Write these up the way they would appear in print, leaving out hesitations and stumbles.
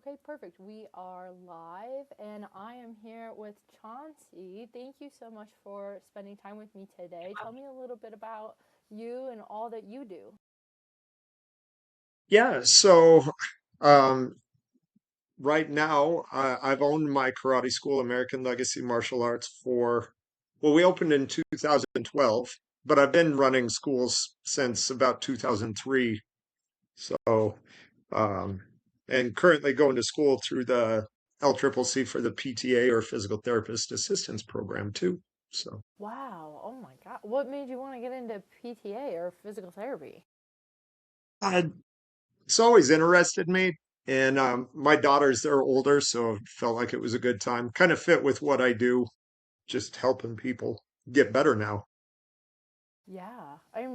Okay, perfect. We are live, and I am here with Chauncy. Thank you so much for spending time with me today. Tell me a little bit about you and all that you do. Yeah, so um, right now I've owned my karate school, American Legacy Martial Arts, well, we opened in 2012, but I've been running schools since about 2003. So, um, and currently going to school through the LCCC for the PTA or Physical Therapist Assistance Program too. So, Wow. Oh my God. What made you want to get into PTA or physical therapy? I, it's always interested me. And my daughters, they're older, so it felt like it was a good time. Kind of fit with what I do, just helping people get better now. Yeah, I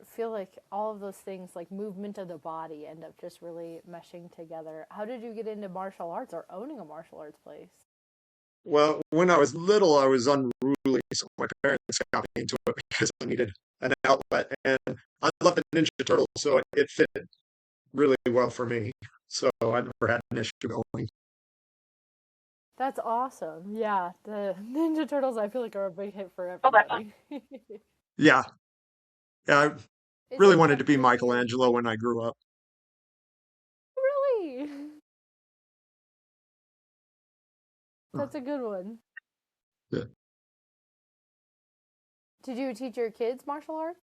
feel like all of those things, like movement of the body, end up just really meshing together. How did you get into martial arts or owning a martial arts place? Well, when I was little, I was unruly, so my parents got me into it because I needed an outlet. And I love the Ninja Turtles, so it fit really well for me. So I never had an issue going. That's awesome. Yeah, the Ninja Turtles I feel like are a big hit for everybody. Yeah, yeah, I Is really it wanted to be something you Michelangelo when I grew up. really? That's a good one. Yeah. Did you teach your kids martial arts?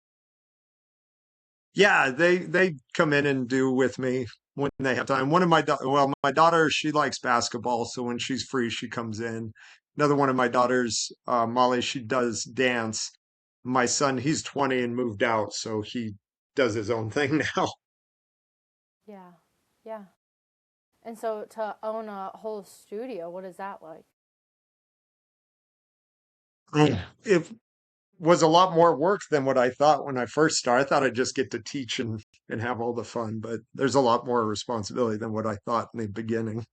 Yeah, they come in and do with me when they have time. Well, my daughter, she likes basketball, so when she's free, she comes in. Another one of my daughters, Molly, she does dance. My son, he's 20 and moved out, so he does his own thing now. Yeah, yeah. And so to own a whole studio, what is that like? It was a lot more work than what I thought when I first started. I thought I'd just get to teach and have all the fun, but there's a lot more responsibility than what I thought in the beginning.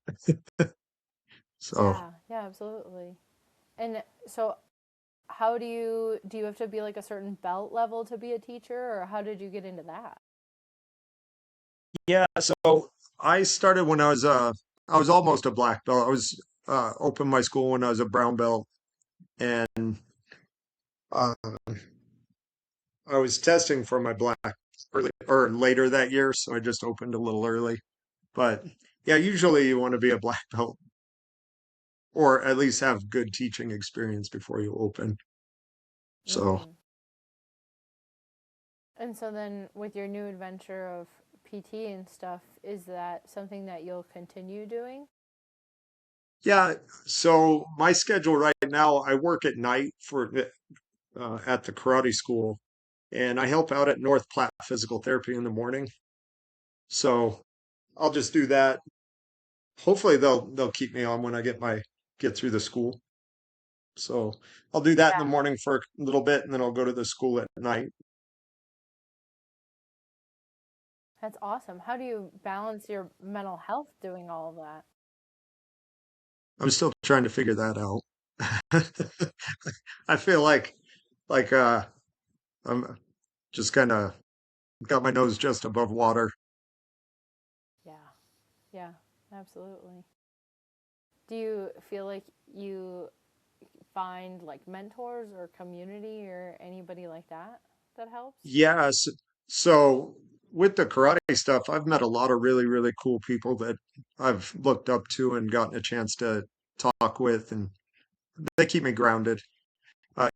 So. Yeah, yeah, absolutely. And so how do you have to be like a certain belt level to be a teacher, or how did you get into that? Yeah, so I started when I was almost a black belt. I was opened my school when I was a brown belt, and uh, I was testing for my black early or later that year, so I just opened a little early. But yeah, usually you want to be a black belt or at least have good teaching experience before you open. So Mm. And so then with your new adventure of PT and stuff, is that something that you'll continue doing? yeah, so my schedule right now, I work at night for at the karate school, and I help out at North Platte Physical Therapy in the morning. So I'll just do that. Hopefully they'll keep me on when I get through the school. So I'll do that in the Yeah. morning for a little bit and then I'll go to the school at night. That's awesome. How do you balance your mental health doing all of that? I'm still trying to figure that out. I feel like I'm just kind of got my nose just above water. Yeah. Yeah, absolutely. Do you feel like you find like mentors or community or anybody like that that helps? Yes. So with the karate stuff, I've met a lot of really cool people that I've looked up to and gotten a chance to talk with, and they keep me grounded.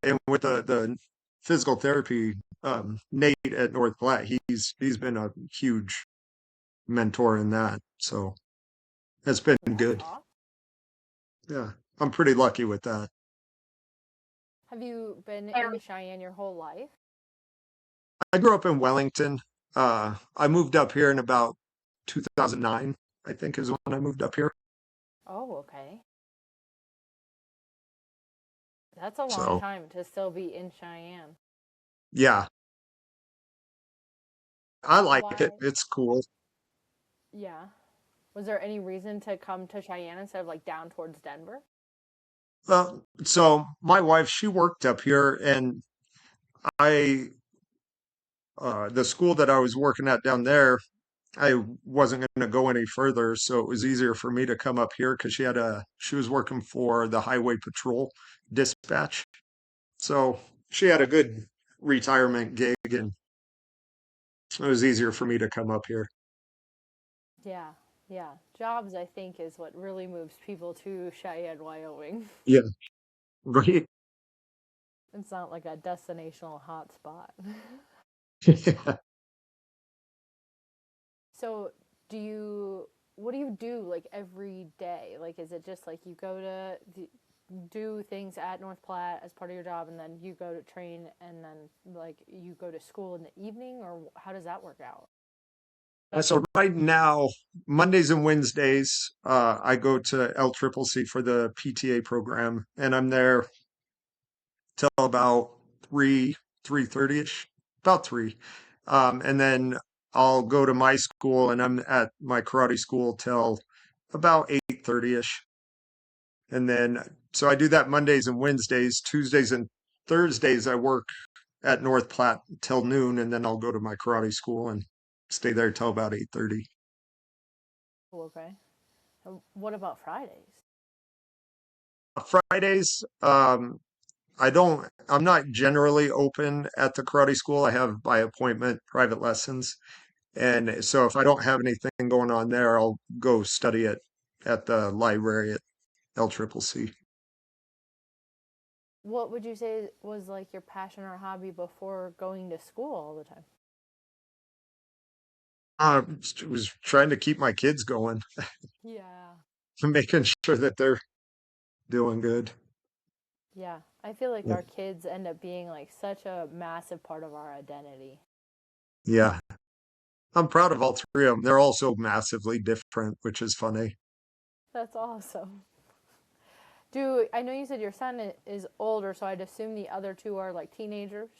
And with the physical therapy, Nate at North Platte, he's been a huge mentor in that. So it's been Well, that's good. awesome. Yeah, I'm pretty lucky with that. Have you been in Cheyenne your whole life? I grew up in Wellington. I moved up here in about 2009, I think is when I moved up here. Oh, okay. That's a long So time to still be in Cheyenne. yeah, I like it. Why? It's cool. Yeah. Was there any reason to come to Cheyenne instead of like down towards Denver? So my wife, she worked up here, and I the school that I was working at down there. I wasn't going to go any further, so it was easier for me to come up here because she was working for the highway patrol dispatch. So she had a good retirement gig, and it was easier for me to come up here. Yeah, yeah. Jobs, I think, is what really moves people to Cheyenne, Wyoming. Yeah, right. It's not like a destinational hotspot. So, what do you do like every day? Like, is it just like you go to do things at North Platte as part of your job and then you go to train and then like you go to school in the evening, or how does that work out? So right now, Mondays and Wednesdays, I go to LCCC for the PTA program, and I'm there till about 3:30ish, about 3. And then I'll go to my school, and I'm at my karate school till about 8:30ish. And then so I do that Mondays and Wednesdays. Tuesdays and Thursdays I work at North Platte till noon, and then I'll go to my karate school and stay there till about 8:30. Oh, okay. And what about Fridays? Fridays, I'm not generally open at the karate school. I have by appointment private lessons. And so if I don't have anything going on there, I'll go study it at the library at LCCC. What would you say was like your passion or hobby before going to school all the time? I was trying to keep my kids going, Yeah. making sure that they're doing good. Yeah. I feel like our kids end up being like such a massive part of our identity. Yeah. I'm proud of all three of them. They're all so massively different, which is funny. That's awesome. Do I know you said your son is older, so I'd assume the other two are like teenagers?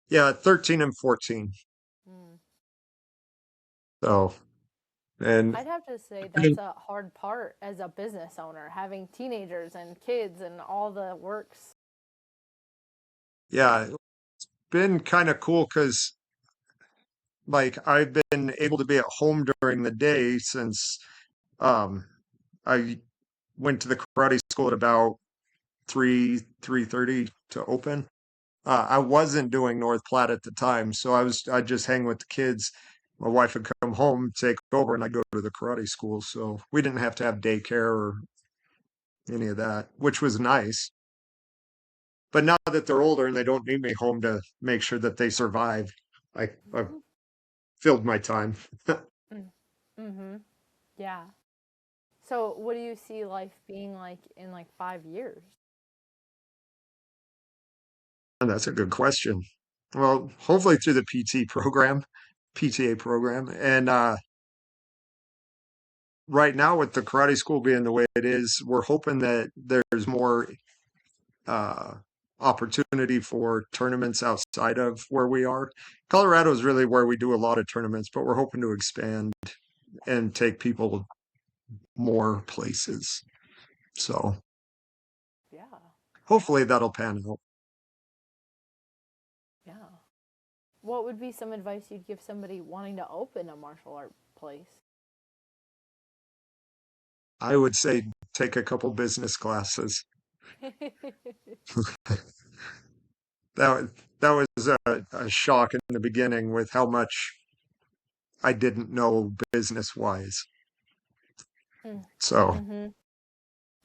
Yeah, 13 and 14. Mm. So, and I'd have to say that's a hard part as a business owner, having teenagers and kids and all the works. yeah, it's been kind of cool because like I've been able to be at home during the day since um I went to the karate school at about 3:30 to open. I wasn't doing North Platte at the time, so I'd just hang with the kids. My wife would come home, take over, and I'd go to the karate school. So we didn't have to have daycare or any of that, which was nice. But now that they're older and they don't need me home to make sure that they survive, I've filled my time. Mm-hmm. Yeah. So, what do you see life being like in like 5 years? And that's a good question. Well, hopefully through the PTA program. And right now, with the karate school being the way it is, we're hoping that there's more uh, opportunity for tournaments outside of where we are. Colorado is really where we do a lot of tournaments, but we're hoping to expand and take people more places. So Yeah. hopefully Awesome. that'll pan out. Yeah. What would be some advice you'd give somebody wanting to open a martial art place? I would say take a couple business classes. That that was a shock in the beginning with how much I didn't know business wise. So Mm-hmm.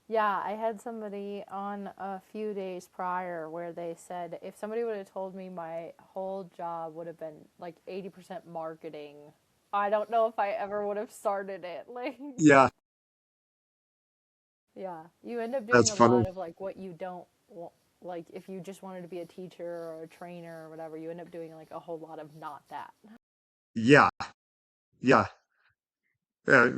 Yeah, I had somebody on a few days prior where they said if somebody would have told me my whole job would have been like 80% marketing, I don't know if I ever would have started it. Like, yeah, yeah, you end up doing that's a funny. lot of like what you don't like if you just wanted to be a teacher or a trainer or whatever, you end up doing like a whole lot of not that. Yeah, yeah. uh,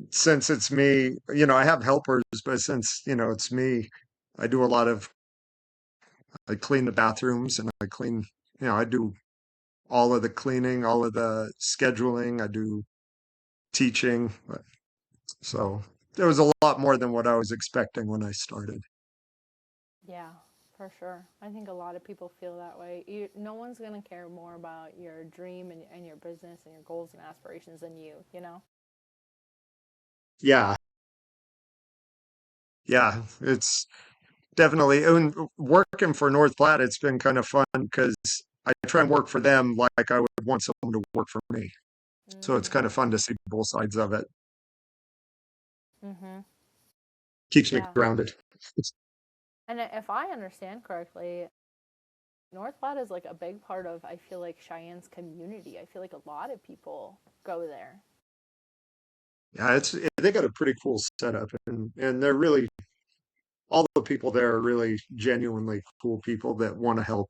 since it's me, I have helpers, but since, it's me, I do a lot of, I clean the bathrooms and I do all of the cleaning, all of the scheduling, I do teaching. So there was a lot more than what I was expecting when I started. Yeah, For sure. I think a lot of people feel that way. No one's going to care more about your dream and your business and your goals and aspirations than you know? Yeah, yeah, it's definitely. And working for North Platte, it's been kind of fun because I try and work for them like I would want someone to work for me. So it's kind Mm-hmm. of fun to see both sides of it. Mm-hmm. Keeps me Yeah. grounded. And if I understand correctly, North Platte is like a big part of, I feel like, Cheyenne's community. I feel like a lot of people go there. Yeah, it's they got a pretty cool setup, and they're really all the people there are really genuinely cool people that want to help.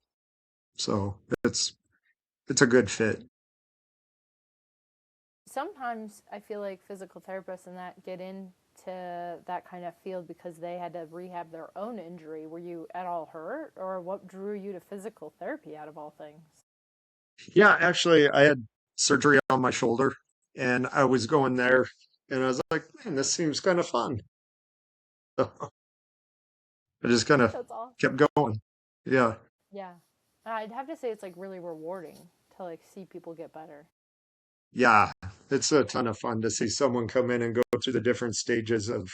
So it's a good fit. Sometimes I feel like physical therapists and that get into that kind of field because they had to rehab their own injury. Were you at all hurt, or what drew you to physical therapy out of all things? Yeah, actually, I had surgery on my shoulder, and I was going there, and I was like, man, this seems kind of fun. So I just kind of That's kept awesome. going. Yeah. Yeah. I'd have to say it's like really rewarding to like see people get better. Yeah, it's a ton of fun to see someone come in and go through the different stages of,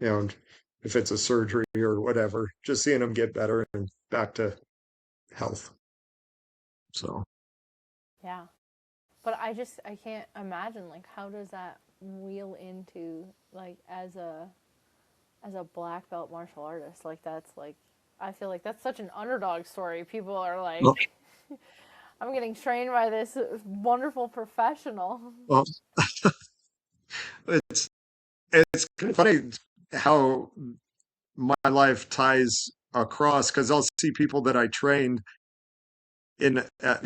you know, if it's a surgery or whatever, just seeing them get better and back to health. So, Yeah. But I can't imagine like how does that wheel into like as a black belt martial artist? Like that's like I feel like that's such an underdog story. People are well, like I'm getting trained by this wonderful professional. well, it's it's kind of funny how my life ties across because I'll see people that I trained in, at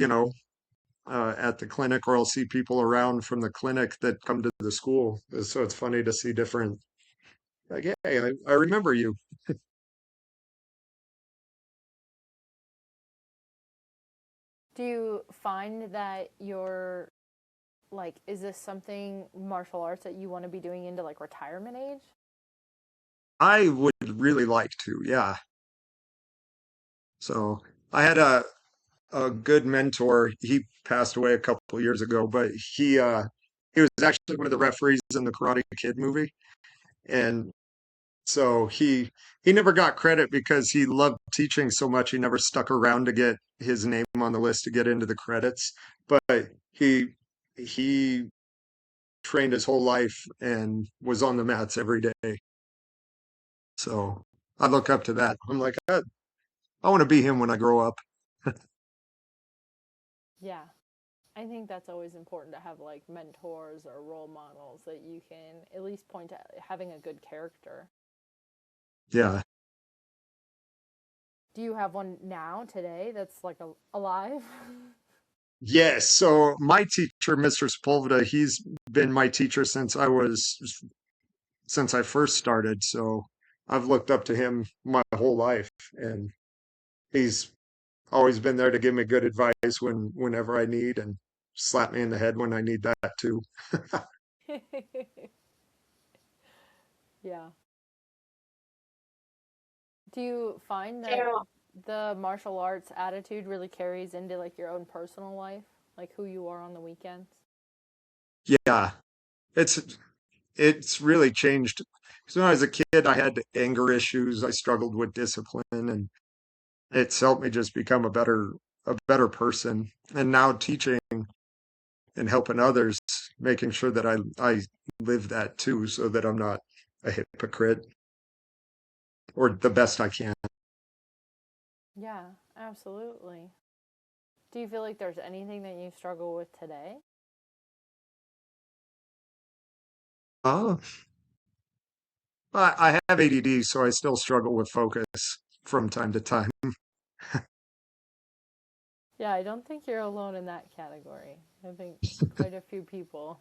the clinic, or I'll see people around from the clinic that come to the school. So it's funny to see different, like, hey, I remember you. Do you find that you're like is this something martial arts that you want to be doing into like retirement age? I would really like to, yeah. So I had a good mentor. He passed away a couple years ago, but he was actually one of the referees in the Karate Kid movie. And so he never got credit because he loved teaching so much. He never stuck around to get his name on the list to get into the credits. But he trained his whole life and was on the mats every day. So I look up to that. I'm like, I want to be him when I grow up. Yeah. I think that's always important to have like mentors or role models that you can at least point to having a good character. Yeah. Do you have one now today that's like alive? Yes. So my teacher, Mr. Sepulveda, he's been my teacher since I first started. So I've looked up to him my whole life, and he's always been there to give me good advice whenever I need and slap me in the head when I need that too. Yeah. Do you find that the martial arts attitude really carries into like your own personal life, like who you are on the weekends? Yeah, it's it's really changed. So when I was a kid, I had anger issues. I struggled with discipline, and it's helped me just become a better person. And now teaching and helping others, making sure that I live that too, so that I'm not a hypocrite or the best I can. Yeah, absolutely. Do you feel like there's anything that you struggle with today? Uh, I have ADD, so I still struggle with focus from time to time. Yeah, I don't think you're alone in that category. I think quite a few people.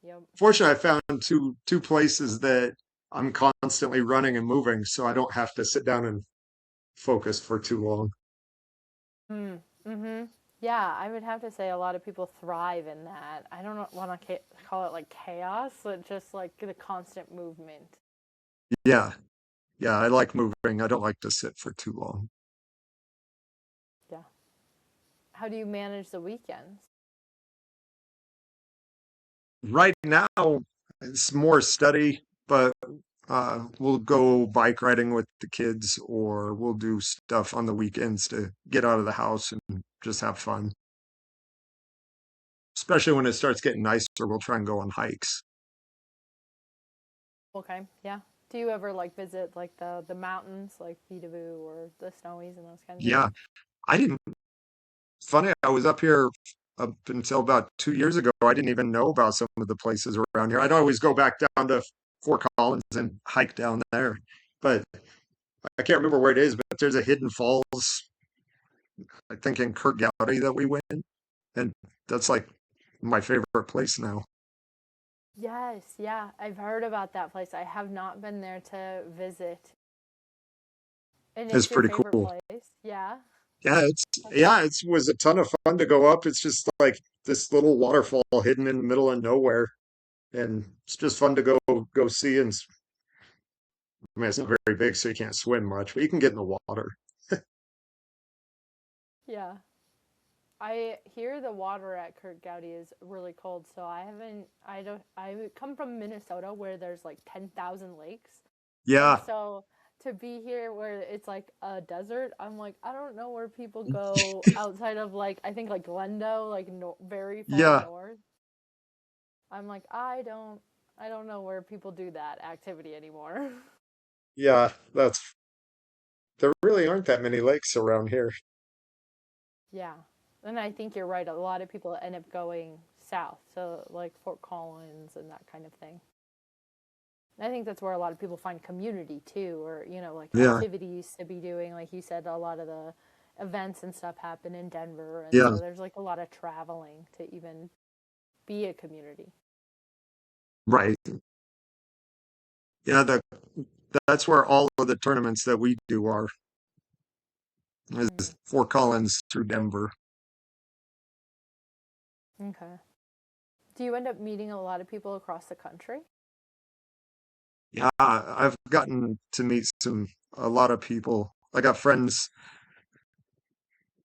Yep. Fortunately, I found two places that I'm constantly running and moving, so I don't have to sit down and focus for too long. Mm. Mm-hmm. Yeah, I would have to say a lot of people thrive in that. I don't want to call it like chaos, but just like the constant movement. Yeah, Yeah, I like moving. I don't like to sit for too long. Yeah. How do you manage the weekends? Right now, it's more study, but we'll go bike riding with the kids, or we'll do stuff on the weekends to get out of the house and just have fun. Especially when it starts getting nicer, we'll try and go on hikes. Okay, yeah. Do you ever like visit like the mountains, like Beatavoo or the Snowies and those kind of things? Yeah, I didn't. Funny, I was up here up until about 2 years ago. I didn't even know about some of the places around here. I'd always go back down to Fort Collins and hike down there, but I can't remember where it is. But there's a hidden falls, I think in Kurt Gowdy that we went, and that's like my favorite place now. Yes, yeah. I've heard about that place. I have not been there to visit. And It's it's your pretty favorite cool. place? Yeah. It was a ton of fun to go up. It's just like this little waterfall hidden in the middle of nowhere, and it's just fun to go see. And I mean, it's not very big, so you can't swim much, but you can get in the water. Yeah. I hear the water at Kurt Gowdy is really cold, so I don't, I come from Minnesota where there's like 10,000 lakes. And Yeah, so to be here where it's like a desert, I'm like, I don't know where people go outside of like, I think like Glendo, like very far yeah, north. I'm like, I don't know where people do that activity anymore. yeah. That's There really aren't that many lakes around here. Yeah. And I think you're right. A lot of people end up going south, so like Fort Collins and that kind of thing. I think that's where a lot of people find community too, or like Yeah, activities to be doing. Like you said, a lot of the events and stuff happen in Denver, and yeah, so there's like a lot of traveling to even be a community. right. Yeah, that's where all of the tournaments that we do are, Mm, is Fort Collins through Denver. okay. Do you end up meeting a lot of people across the country? Yeah, I've gotten to meet a lot of people. I got friends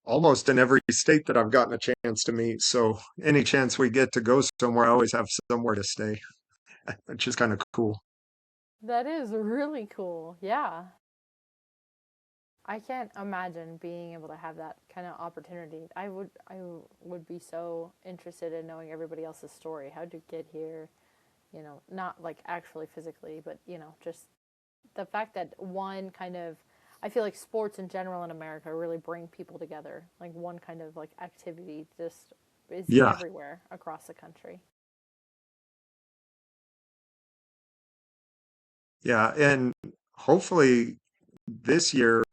almost in every state that I've gotten a chance to meet. So any chance we get to go somewhere, I always have somewhere to stay, which is kind of cool. That is really cool. Yeah. I can't imagine being able to have that kind of opportunity. I would be so interested in knowing everybody else's story. How'd you get here? Not like actually physically, but just the fact that one kind of I feel like sports in general in America really bring people together. Like one kind of like activity just is Yeah, everywhere across the country. yeah. And hopefully this year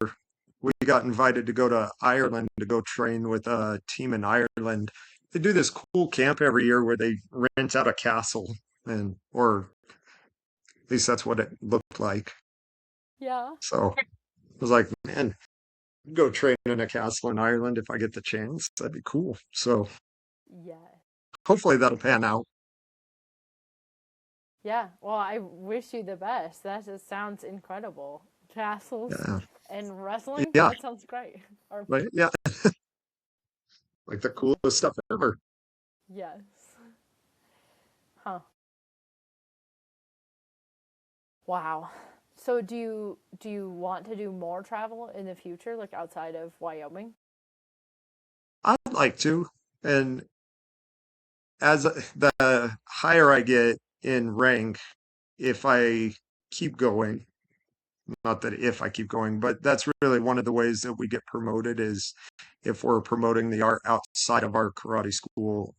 we got invited to go to Ireland to go train with a team in Ireland. They do this cool camp every year where they rent out a castle, and or at least that's what it looked like. Yeah. So I was like, man, go train in a castle in Ireland if I get the chance. That'd be cool. So Yeah. hopefully that'll pan out. Yeah. Well, I wish you the best. That just sounds incredible. Castles Yeah. and wrestling. Yeah. That sounds great. Or Right. Yeah. Like the coolest stuff ever. yes. Huh. Wow. So do you want to do more travel in the future, like outside of Wyoming? I'd like to. And as the higher I get in rank, if I keep going, not that if I keep going, but that's really one of the ways that we get promoted is if we're promoting the art outside of our karate school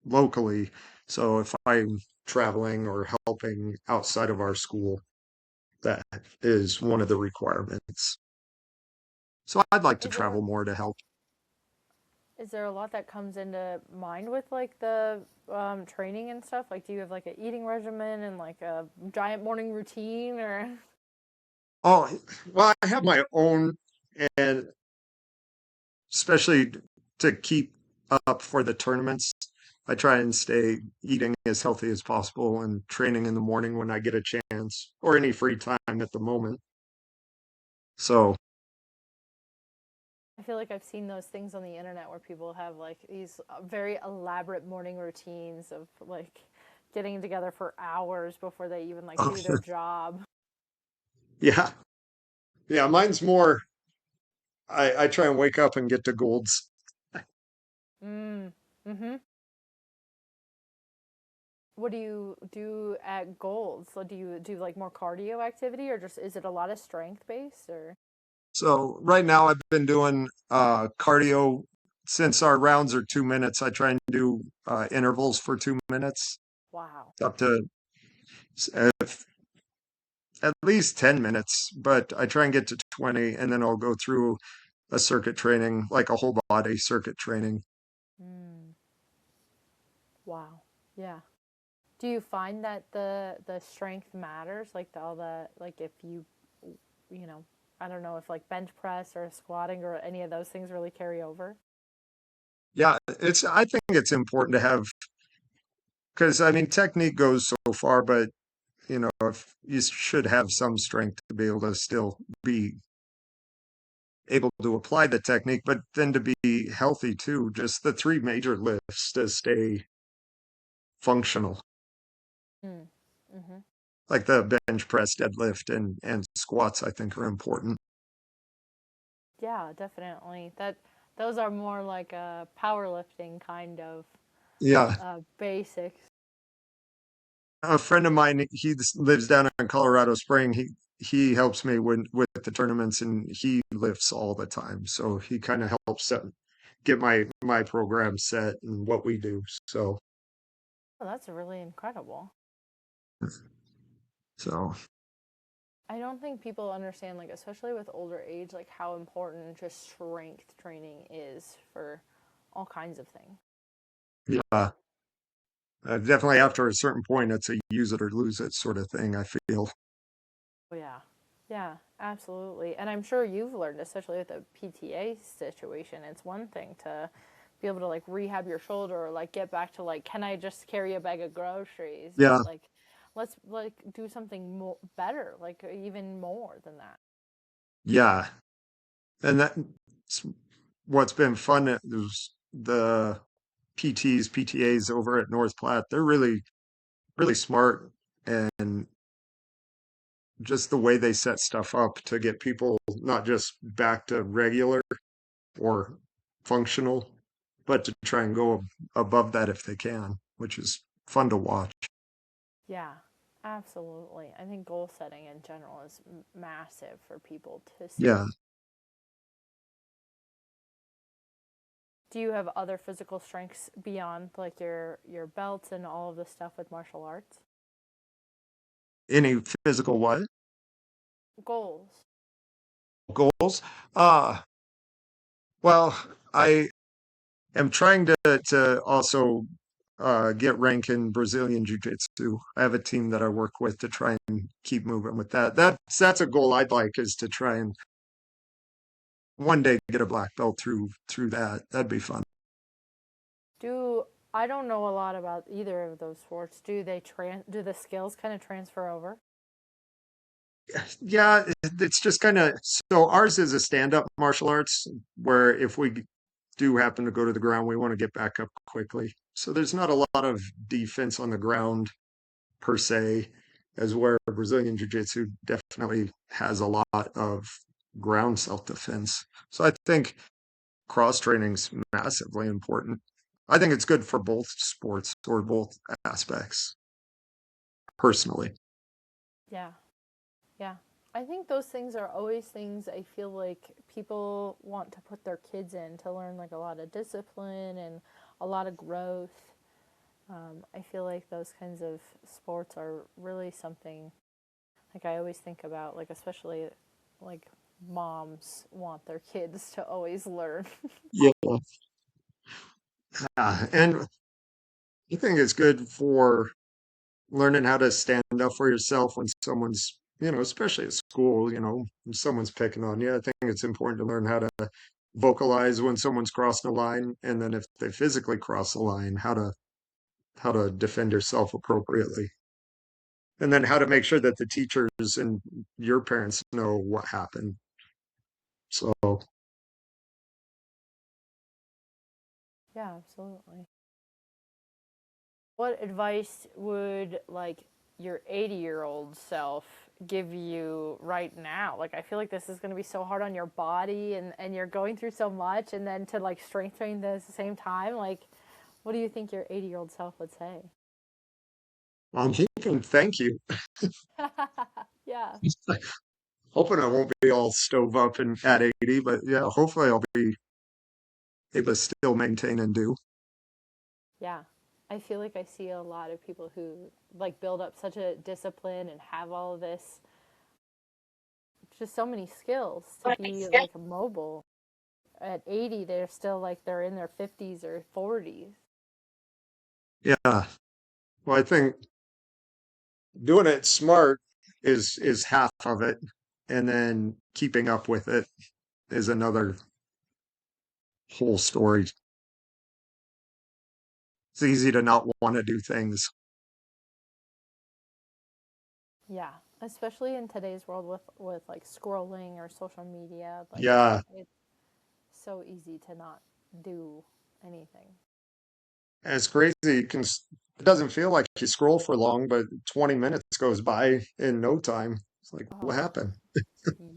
locally. So if I'm traveling or helping outside of our school, that is one of the requirements. So I'd like to Is there travel more to help. is there a lot that comes into mind with like the training and stuff? Like, do you have like an eating regimen and like a giant morning routine, or? Oh, well, I have my own, and especially to keep up for the tournaments, I try and stay eating as healthy as possible and training in the morning when I get a chance or any free time at the moment. So, I feel like I've seen those things on the internet where people have like these very elaborate morning routines of like getting together for hours before they even like do their job. yeah. Yeah, mine's more I try and wake up and get to golds. Mm. Mm-hmm. What do you do at goals? So do you do like more cardio activity or just is it a lot of strength based or So right now I've been doing cardio since our rounds are 2 minutes. I try and do intervals for 2 minutes wow. up to uh, at least 10 minutes, but I try and get to 20 and then I'll go through a circuit training, like a whole body circuit training. Mm. Wow. Yeah. Do you find that the strength matters like the, all the like if you know, I don't know if like bench press or squatting or any of those things really carry over? Yeah, I think it's important to have, because I mean, technique goes so far, but if you should have some strength to be able to still be able to apply the technique, but then to be healthy too. Just the three major lifts to stay functional, Mm. Mm-hmm. like the bench press, deadlift, and squats, I think are important. Yeah, definitely. That those are more like a powerlifting kind of Yeah. basics. A friend of mine, he lives down in Colorado Spring. He helps me with the tournaments, and he lifts all the time. So he kind of helps get my program set and what we do. So Oh, that's really incredible. so I don't think people understand, like, especially with older age, like how important just strength training is for all kinds of things. yeah, definitely after a certain point, it's a use it or lose it sort of thing. I feel. Oh, yeah. Yeah, absolutely. And I'm sure you've learned, especially with the PTA situation, it's one thing to be able to like rehab your shoulder or like get back to like, can I just carry a bag of groceries? Yeah, But like, let's like do something more better, like even more than that. yeah, and that's what's been fun is the PTAs over at North Platte. They're really smart and just the way they set stuff up to get people not just back to regular or functional, but to try and go above that if they can, which is fun to watch. Yeah, absolutely. I think goal setting in general is massive for people to see. Yeah. Do you have other physical strengths beyond like your belts and all of the stuff with martial arts? Any physical what? Goals. Goals? Uh, well, I am trying to also get rank in Brazilian Jiu-Jitsu. I have a team that I work with to try and keep moving with that. That's a goal I'd like is to try and one day get a black belt through that. That'd be fun. Do I don't know a lot about either of those sports. Do the skills kind of transfer over? Yeah, it's just kind of so ours is a stand-up martial arts where if we do happen to go to the ground, we want to get back up quickly. So there's not a lot of defense on the ground per se, as where Brazilian Jiu-Jitsu definitely has a lot of ground self-defense. So I think cross training's massively important. I think it's good for both sports or both aspects, personally. Yeah. Yeah. I think those things are always things I feel like people want to put their kids in to learn like a lot of discipline and a lot of growth. I feel like those kinds of sports are really something like I always think about, like, especially like moms want their kids to always learn. Yeah. And I think it's good for learning how to stand up for yourself when someone's, especially at school, when someone's picking on you. I think it's important to learn how to vocalize when someone's crossing a line, and then if they physically cross the line, how to defend yourself appropriately. And then how to make sure that the teachers and your parents know what happened. So Yeah, absolutely. What advice would like your 80-year-old self give you right now? Like I feel like this is going to be so hard on your body and you're going through so much and then to like strength train this at the same time, like what do you think your 80-year-old self would say? I'm thinking, thank you. Yeah. Hoping I won't be all stove up and at 80, but yeah, hopefully I'll be able to still maintain and do. Yeah. I feel like I see a lot of people who like build up such a discipline and have all of this just so many skills to be like mobile. At 80, they're still like they're in their 50s or 40s. Yeah. Well, I think doing it smart is half of it, and then keeping up with it is another whole story. It's easy to not want to do things. Yeah, especially in today's world with like scrolling or social media, like Yeah, it's so easy to not do anything. and it's crazy. It doesn't feel like you scroll for long, but 20 minutes goes by in no time. It's like, what Oh, happened?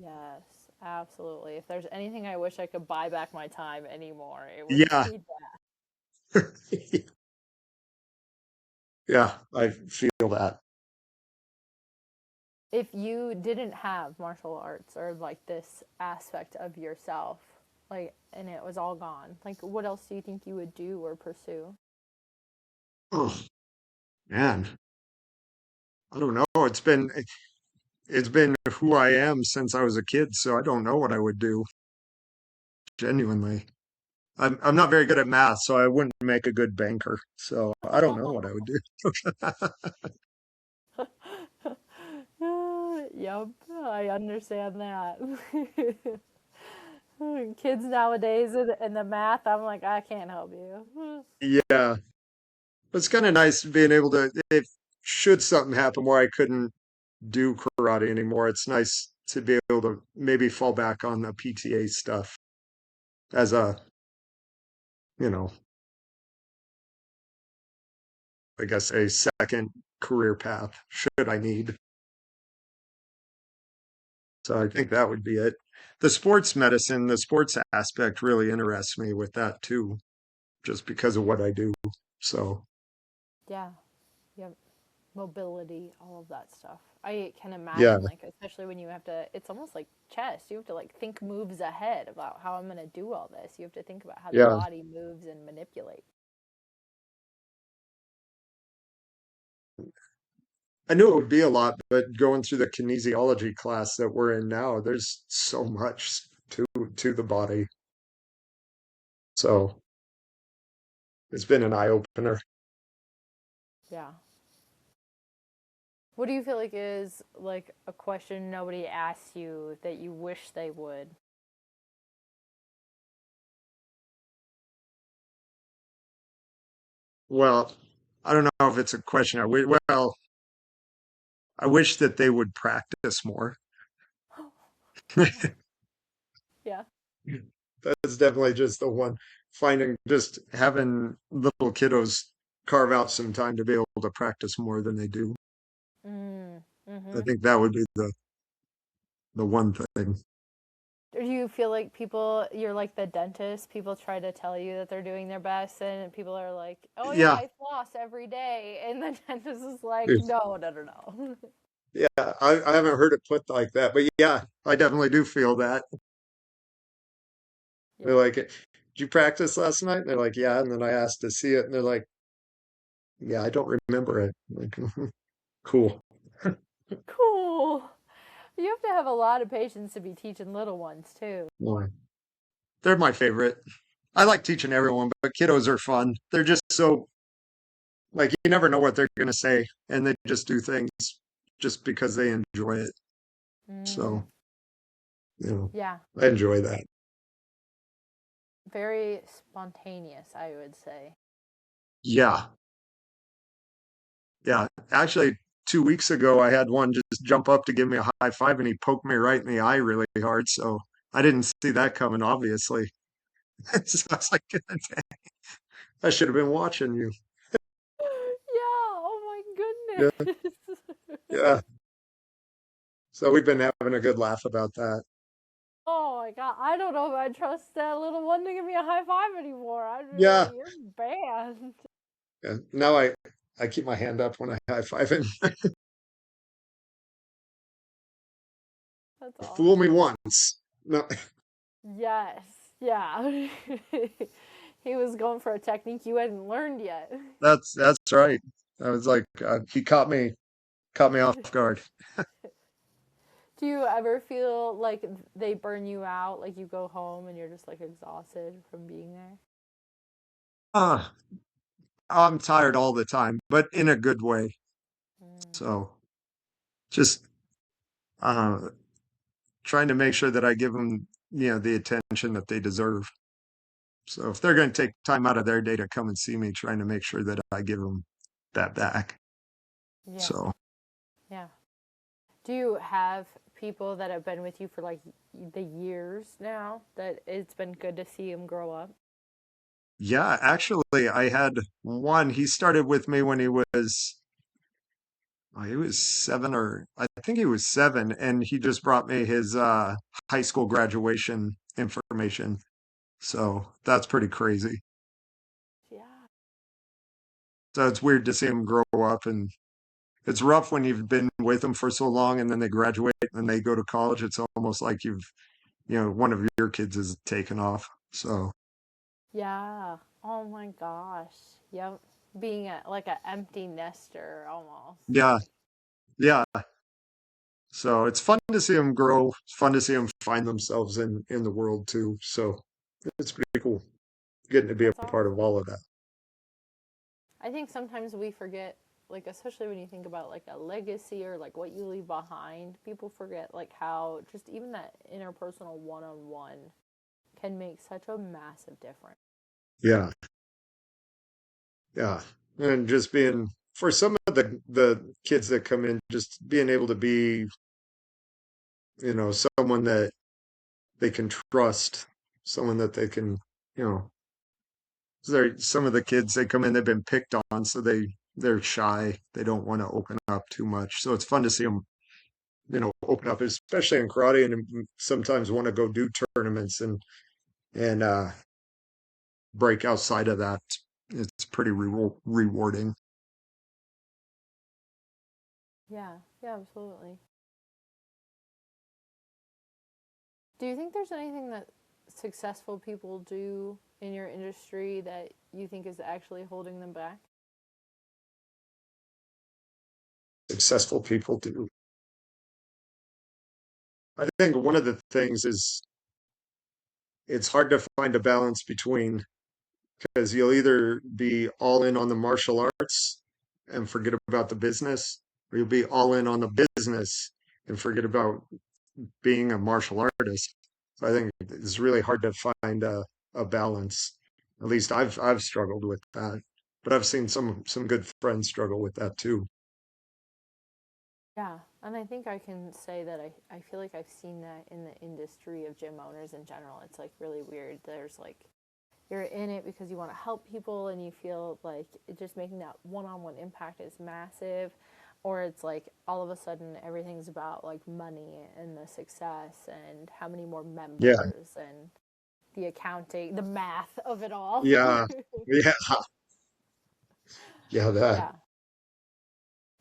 yes, absolutely. If there's anything I wish I could buy back my time anymore, it would Yeah, be that. yeah, I feel that. If you didn't have martial arts or like this aspect of yourself, like, and it was all gone, like, what else do you think you would do or pursue? Oh man, I don't know. It's been who I am since I was a kid, so I don't know what I would do, genuinely. I'm not very good at math, so I wouldn't make a good banker. So I don't know what I would do. Yep, I understand that. Kids nowadays and the math, I'm like, I can't help you. Yeah, it's kind of nice being able to, if should something happen where I couldn't do karate anymore, it's nice to be able to maybe fall back on the PTA stuff as a, you know, I guess a second career path should I need. So I think that would be it. The sports medicine, the sports aspect really interests me with that too, just because of what I do. So Yeah, yep. Mobility, all of that stuff. I can yeah, imagine, like, especially when you have to, it's almost like chess. You have to, like, think moves ahead about how I'm going to do all this. You have to think about how the yeah. body moves and manipulate. I knew it would be a lot, but going through the kinesiology class that we're in now, there's so much to the body. So it's been an eye opener. Yeah. What do you feel like is, like, a question nobody asks you that you wish they would? Well, I don't know if it's a question. Well, I wish that they would practice more. Yeah. That's definitely just the one. Finding just having little kiddos carve out some time to be able to practice more than they do. Mm, I mm-hmm. think that would be the one thing. Do you feel like people, you're like the dentist, people try to tell you that they're doing their best, and people are like, oh yeah, Yeah, I floss every day. And the dentist is like, no, no, no, no. yeah. I haven't heard it put like that, but yeah, I definitely do feel that. They're Yeah. like, "Did you practice last night?" And they're like, "Yeah." And then I asked to see it, and they're like, "Yeah, I don't remember it." I'm like, cool. Cool. You have to have a lot of patience to be teaching little ones, too. Boy, they're my favorite. I like teaching everyone, but kiddos are fun. They're just so like you never know what they're gonna say, and they just do things just because they enjoy it. Mm, So, you know, yeah. I enjoy that. Very spontaneous, I would say. Yeah, yeah. Actually, 2 weeks ago, I had one just jump up to give me a high five, and he poked me right in the eye really hard. So I didn't see that coming, obviously. So I was like, I should have been watching you. Yeah, oh my Yeah, goodness. yeah. So we've been having a good laugh about that. Oh my god, I don't know if I trust that little one to give me a high five anymore. I'd be like, Yeah. you're banned. Yeah. Now I keep my hand up when I high five him. That's Fool me awesome. once. No, Yes, yeah. He was going for a technique you hadn't learned yet. that's right. I was like, he caught me off guard. Do you ever feel like they burn you out? Like you go home and you're just like exhausted from being there? Uh, I'm tired all the time, but in a good way. Mm, So just uh, trying to make sure that I give them, the attention that they deserve. So if they're going to take time out of their day to come and see me, trying to make sure that I give them that back. yeah, So yeah. Do you have people that have been with you for like the years now that it's been good to see them grow up? yeah, actually, I had one. He started with me when he was 7, or I think he was 7, and he just brought me his high school graduation information. So that's pretty crazy. Yeah, So it's weird to see him grow up, and it's rough when you've been with them for so long and then they graduate and they go to college. It's almost like one of your kids is taken off. So yeah. Oh my gosh. Yep. Being like an empty nester almost. yeah, yeah. So it's fun to see them grow. It's fun to see them find themselves in the world too. So it's pretty cool getting to be a That's part of awesome. all of that. I think sometimes we forget, like, especially when you think about like a legacy or like what you leave behind, people forget like how just even that interpersonal one on one can make such a massive difference. Yeah, yeah. And just being for some of the kids that come in, just being able to be, someone that they can trust, someone that they can, you know, some of the kids they come in, they've been picked on, so they're shy. They don't want to open up too much. So it's fun to see them, open up, especially in karate, and sometimes want to go do tournaments and break outside of that. It's pretty rewarding. Yeah, yeah, absolutely. Do you think there's anything that successful people do in your industry that you think is actually holding them back? Successful people do. I think one of the things is it's hard to find a balance between because you'll either be all in on the martial arts and forget about the business, or you'll be all in on the business and forget about being a martial artist. So I think it's really hard to find a balance. At least I've struggled with that, but I've seen some good friends struggle with that too. Yeah, and I think I can say that I feel like I've seen that in the industry of gym owners in general. It's like really weird. There's like you're in it because you want to help people and you feel like it just making that one-on-one impact is massive, or it's like all of a sudden everything's about like money and the success and how many more Yeah, members and the accounting, the math of it all. yeah, yeah, yeah. That. Yeah.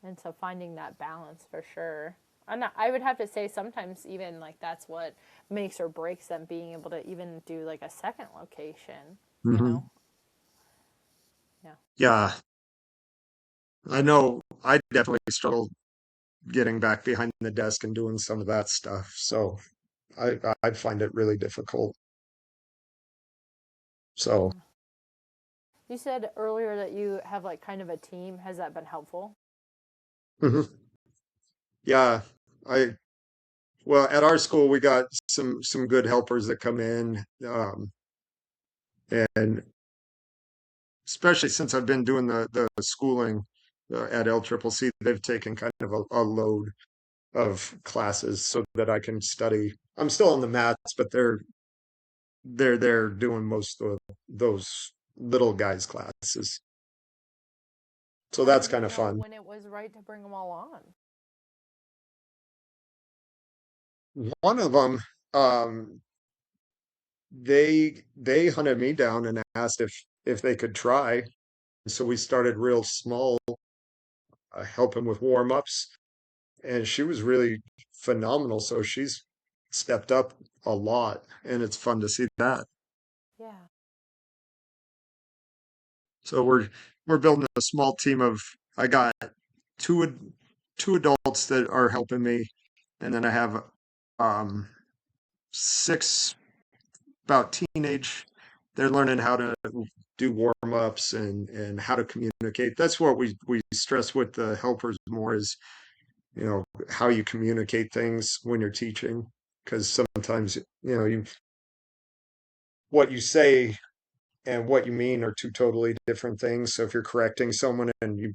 And so finding that balance for sure. And I would have to say sometimes even like that's what makes or breaks them being able to even do like a second location, you know? Hmm. Yeah. Yeah, I know. I definitely struggled getting back behind the desk and doing some of that stuff. So I'd find it really difficult. So Yeah. You said earlier that you have like kind of a team. Has that been helpful? mhm. Yeah, I well at our school we got some good helpers that come in, and especially since I've been doing the schooling at LCCC, they've taken kind of a load. of classes so that I can study. I'm still on the mats, but they're doing most of those little guys classes. So How that's did you kind of know fun. when it was right to bring them all on? One of them, um, they hunted me down and asked if they could try. So we started real small, helping with warm ups, and she was really phenomenal. So she's stepped up a lot, and it's fun to see that. Yeah. So we're building a small team of I got two two adults that are helping me, and then I have um six about teenage. They're learning how to do warm ups and how to communicate. That's what we stress with the helpers more is how you communicate things when you're teaching because sometimes you what you say and what you mean are two totally different things. So if you're correcting someone and you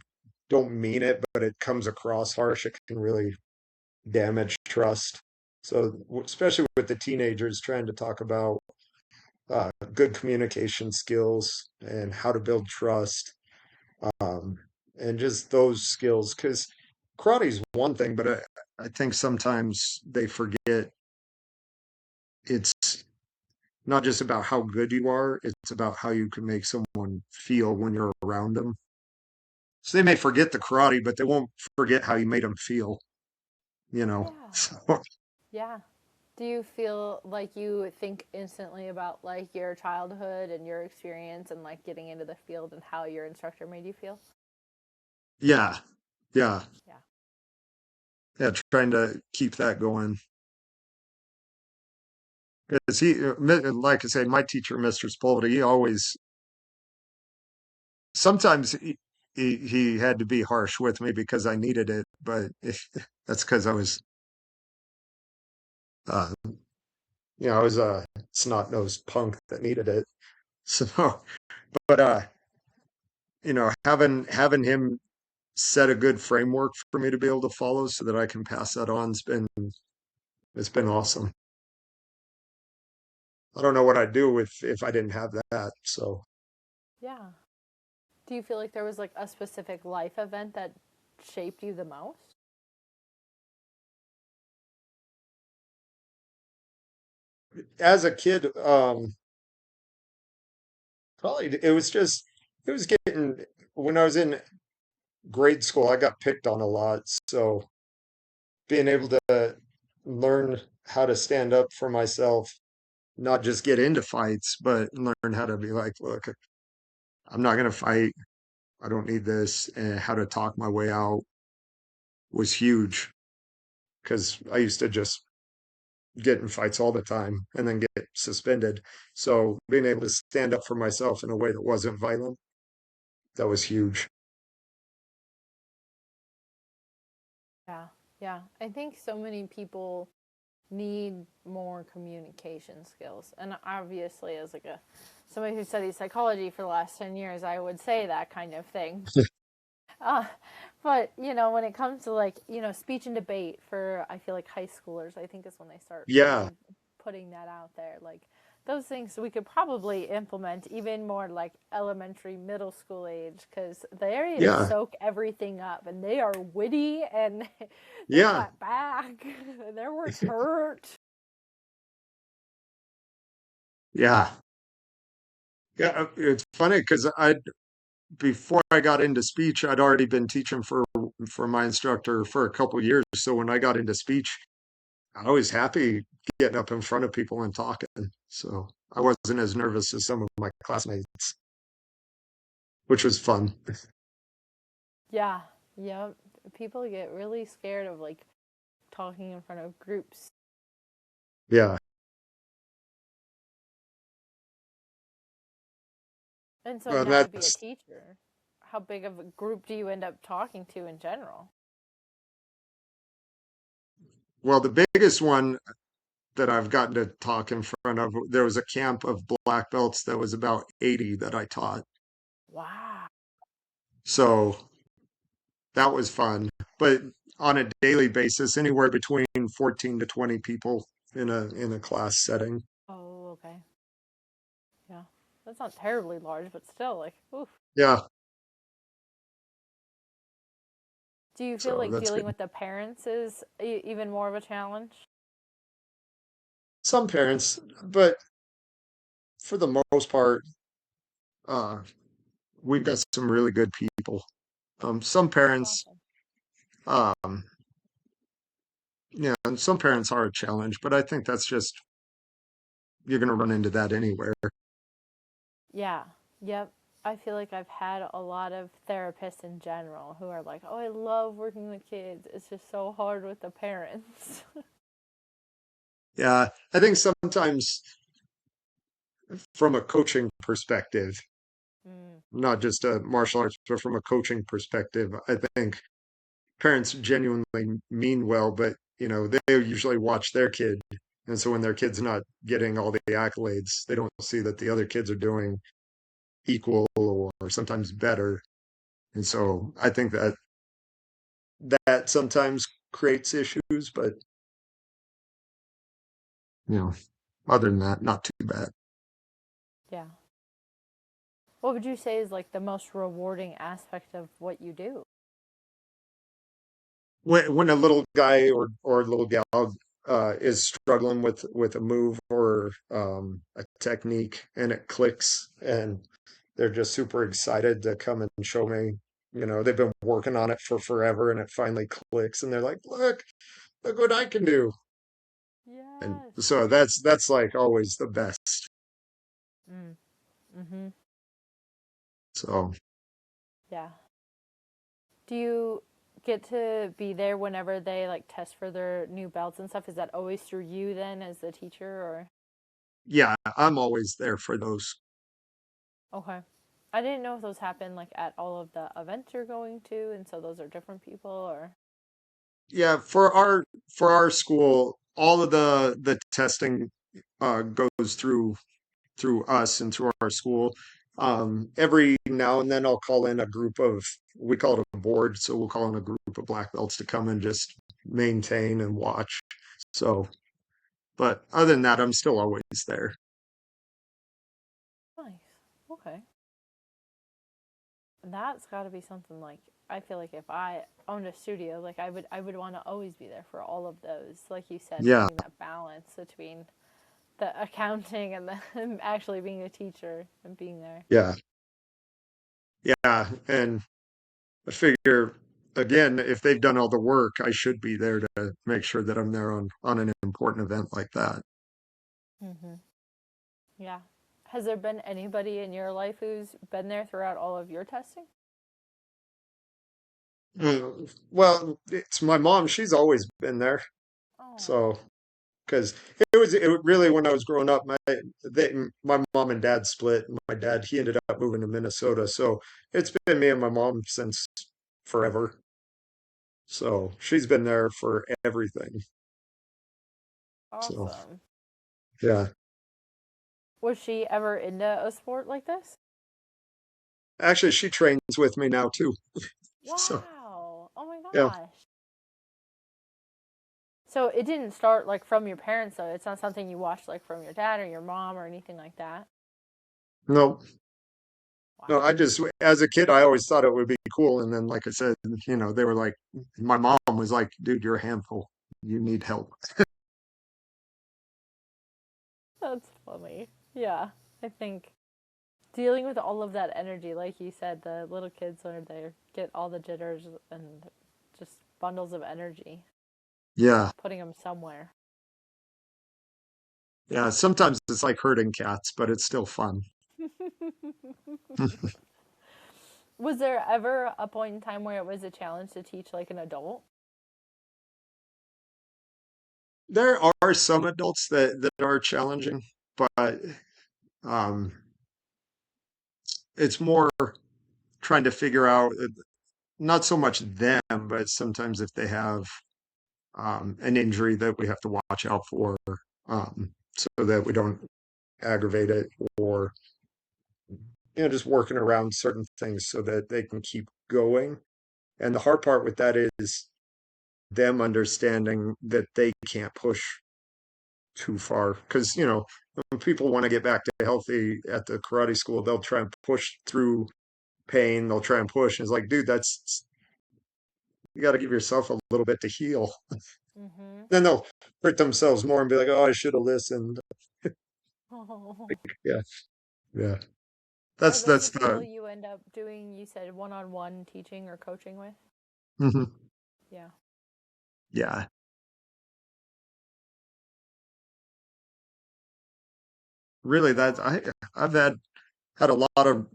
don't mean it, but it comes across harsh, it can really damage trust. So especially with the teenagers trying to talk about good communication skills and how to build trust, um, and just those skills. Because karate is one thing, but I think sometimes they forget it's not just about how good you are, it's about how you can make someone feel when you're around them. So they may forget the karate, but they won't forget how you made them feel, you know. Yeah. So, Yeah. Do you feel like you think instantly about like your childhood and your experience and like getting into the field and how your instructor made you feel? yeah, yeah, Yeah. yeah, trying to keep that going. Because like I say, my teacher, Mr. Spolta, he always, sometimes he had to be harsh with me because I needed it, but that's because I was, uh, I was a snot-nosed punk that needed it. So, but having him set a good framework for me to be able to follow so that I can pass that on, it's been awesome. I don't know what I'd do if I didn't have that. So Yeah. Do you feel like there was like a specific life event that shaped you the most? as a kid, probably it was getting when I was in grade school, I got picked on a lot. So being able to learn how to stand up for myself, not just get into fights, but learn how to be like, look, I'm not going to fight. I don't need this. And how to talk my way out was huge because I used to just get in fights all the time and then get suspended. So being able to stand up for myself in a way that wasn't violent, that was huge. Yeah. Yeah. I think so many people need more communication skills. And obviously as like a somebody who studied psychology for the last 10 years, I would say that kind of thing. Uh, but when it comes to like speech and debate for I feel like high schoolers, I think is when they start Yeah. really putting that out there. Like those things we could probably implement even more like elementary, middle school age because they are to Yeah. soak everything up and they are witty and they Yeah. clap back. Their words hurt. Yeah. Yeah. It's funny because before I got into speech, I'd already been teaching for my instructor for a couple of years. So when I got into speech, I was happy getting up in front of people and talking. So I wasn't as nervous as some of my classmates, which was fun. Yeah, yep. People get really scared of like talking in front of groups. Yeah. And so Well, now to be a that's teacher, how big of a group do you end up talking to in general? well, the biggest one that I've gotten to talk in front of, there was a camp of black belts that was about 80 that I taught. Wow. So that was fun. But on a daily basis, anywhere between 14 to 20 people in a class setting. Oh, okay. Yeah. That's not terribly large, but still, like, oof. Yeah, Do you feel so like that's dealing good. with the parents is even more of a challenge? Some parents, but for the most part, uh, we've got some really good people. Some That's parents, awesome. um, yeah, and some parents are a challenge, but I think that's just you're going to run into that anywhere. Yeah. Yep. I feel like I've had a lot of therapists in general who are like, "Oh, I love working with kids. It's just so hard with the parents." Yeah, I think sometimes from a coaching perspective, mm, not just a martial arts, but from a coaching perspective, I think parents genuinely mean well, but they usually watch their kid. And so when their kid's not getting all the accolades, they don't see that the other kids are doing equal or sometimes better. And so I think that sometimes creates issues, but you know, other than that, not too bad. yeah. What would you say is like the most rewarding aspect of what you do? When a little guy or a little gal is struggling with a move or a technique and it clicks and they're just super excited to come and show me. They've been working on it for forever and it finally clicks and they're like, look what I can do. And Yes. so that's like always the best. Mm. Mm-hmm. So Yeah. Do you get to be there whenever they like test for their new belts and stuff? Is that always through you then as the teacher or yeah, I'm always there for those. okay. I didn't know if those happen like at all of the events you're going to and so those are different people or Yeah, for our school, all of the testing goes through us and through our school. Every now and then I'll call in a group of, we call it a board, so we'll call in a group of black belts to come and just maintain and watch. So, but other than that, I'm still always there. nice. Okay. That's got to be something like I feel like if I owned a studio, like I would want to always be there for all of those. Like you said, Yeah, having that balance between the accounting and the actually being a teacher and being there. yeah, yeah. And I figure again, if they've done all the work, I should be there to make sure that I'm there on an important event like that. Mm-hmm. Yeah. Has there been anybody in your life who's been there throughout all of your testing? Well, it's my mom. She's always been there. Oh, So, because it really when I was growing up, my mom and dad split. My dad he ended up moving to Minnesota, so it's been me and my mom since forever. So she's been there for everything. So awesome. yeah, Was she ever into a sport like this? actually, she trains with me now too. So Wow. Oh my yeah, gosh. So it didn't start like from your parents though. It's not something you watched like from your dad or your mom or anything like that. no, no, Wow. I just as a kid, I always thought it would be cool, and then like I said, they were like, my mom was like, "Dude, you're a handful. You need help." That's funny. Yeah. I think dealing with all of that energy, like you said, the little kids are there, get all the jitters and just bundles of energy, Yeah, putting them somewhere. yeah. Sometimes it's like herding cats, but it's still fun. Was there ever a point in time where it was a challenge to teach like an adult? There are some adults that are challenging, but um, it's more trying to figure out not so much them, but sometimes if they have an injury that we have to watch out for, so that we don't aggravate it, or just working around certain things so that they can keep going. And the hard part with that is them understanding that they can't push too far. Because, when people want to get back to healthy at the karate school, they'll try and push through pain. They'll try and push. And it's like, dude, you got to give yourself a little bit to heal. Mm-hmm. Then they'll hurt themselves more and be like, oh, I should have listened. Oh. Yeah. Yeah. Are those That's the people the, you end up doing, you said one-on-one teaching or coaching with? mhm. Yeah. Yeah. Really, I've had a lot of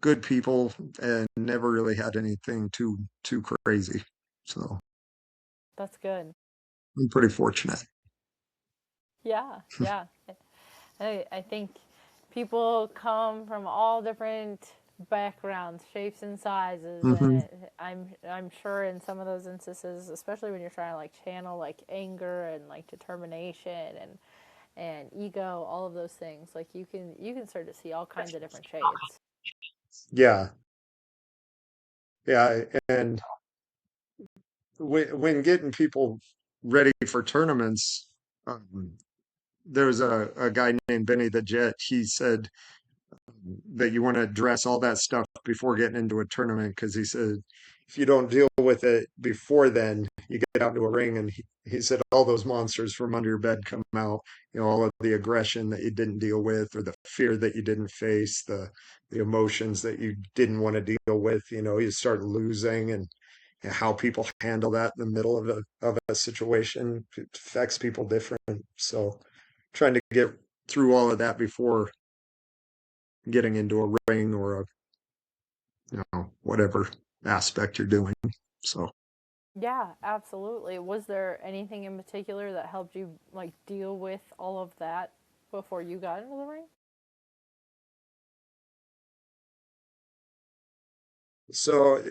good people and never really had anything too crazy. So That's good. I'm pretty fortunate. Yeah, yeah. I think people come from all different backgrounds, shapes and sizes, and Hmm. I'm sure in some of those instances, especially when you're trying to like channel like anger and like determination and ego, all of those things, like you can start to see all kinds of different shades. Yeah. Yeah. And when getting people ready for tournaments, um, there was a guy named Benny the Jet. He said that you want to address all that stuff before getting into a tournament because he said if you don't deal with it before then, you get out into a ring and he said all those monsters from under your bed come out. All of the aggression that you didn't deal with or the fear that you didn't face, the emotions that you didn't want to deal with. You start losing and how people handle that in the middle of a situation affects people different. So trying to get through all of that before getting into a ring or whatever aspect you're doing. So Yeah, absolutely. Was there anything in particular that helped you like deal with all of that before you got into the ring? so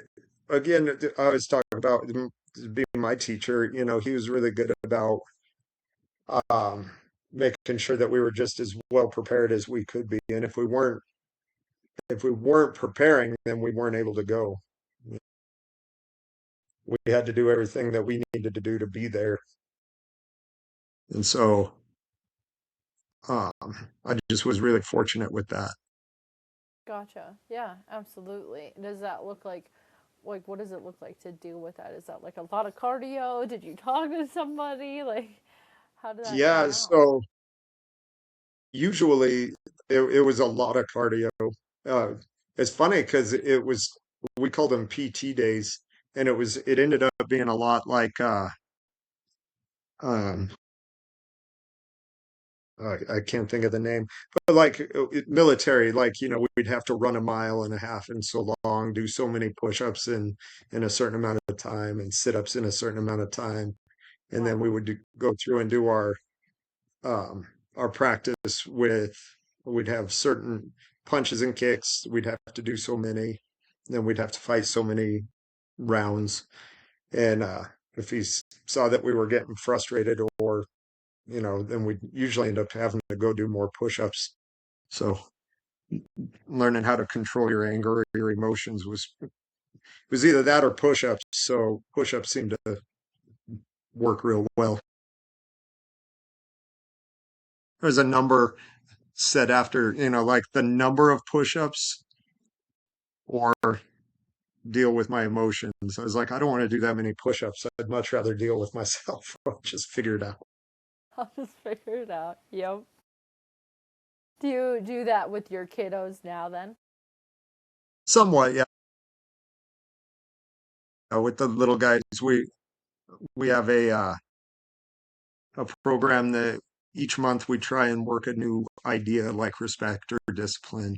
again, I was talking about being my teacher. He was really good about um, making sure that we were just as well prepared as we could be, and if we weren't preparing, then we weren't able to go. We had to do everything that we needed to do to be there, and so um, I just was really fortunate with that. Gotcha. Yeah, absolutely. Does that look like what does it look like to deal with that? Is that like a lot of cardio? Did you talk to somebody? Like how did that turn Yeah, out? so usually it was a lot of cardio. Uh, it's funny because we called them PT days, and it ended up being a lot like um, I can't think of the name, but like military, like we'd have to run a mile and a half in so long, do so many push-ups in a certain amount of time, and sit-ups in a certain amount of time, and then we Wow. would go through and do um, our practice with we'd have certain punches and kicks. We'd have to do so many, then we'd have to fight so many rounds. And if he saw that we were getting frustrated, or then we'd usually end up having to go do more push-ups. So learning how to control your anger or your emotions was either that or push-ups. So push-ups seemed to work real well. There's a number set after, like the number of push-ups or deal with my emotions. I was like, I don't want to do that many push-ups. I'd much rather deal with myself. I'll just figure it out. I'll just figure it out. Yep. Do you do that with your kiddos now then? Somewhat, yeah. With the little guys, we have a program that each month we try and work a new idea like respect or discipline.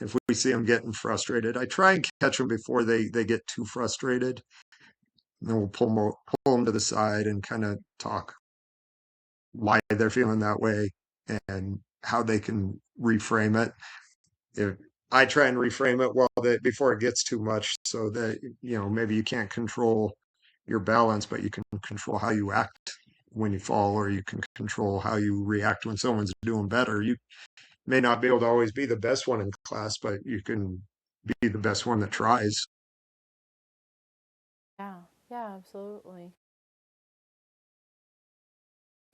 If we see them getting frustrated, I try and catch them before they get too frustrated. And then we'll pull them to the side and kind of talk why they're feeling that way and how they can reframe it. If I try and reframe it before it gets too much, so that maybe you can't control your balance, but you can control how you act when you fall, or you can control how you react when someone's doing better. You may not be able to always be the best one in class, but you can be the best one that tries. Yeah. Yeah, absolutely.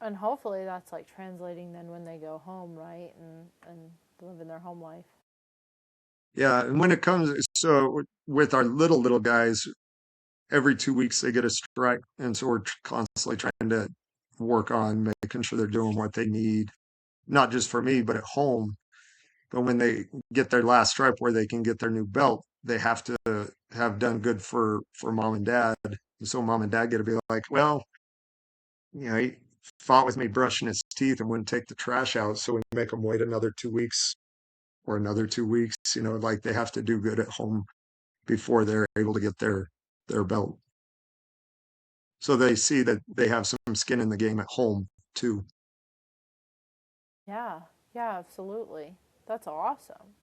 And hopefully that's like translating then when they go home, right? And living their home life. Yeah, and when it comes, so with our little guys, every 2 weeks they get a strike, and so we're constantly trying to work on making sure they're doing what they need, not just for me, but at home. But when they get their last stripe where they can get their new belt, they have to have done good for mom and dad. And so mom and dad get to be like, well, he fought with me brushing his teeth and wouldn't take the trash out, so we make them wait another 2 weeks or another 2 weeks. Like they have to do good at home before they're able to get their belt. So they see that they have some skin in the game at home too. Yeah, yeah, absolutely. That's awesome.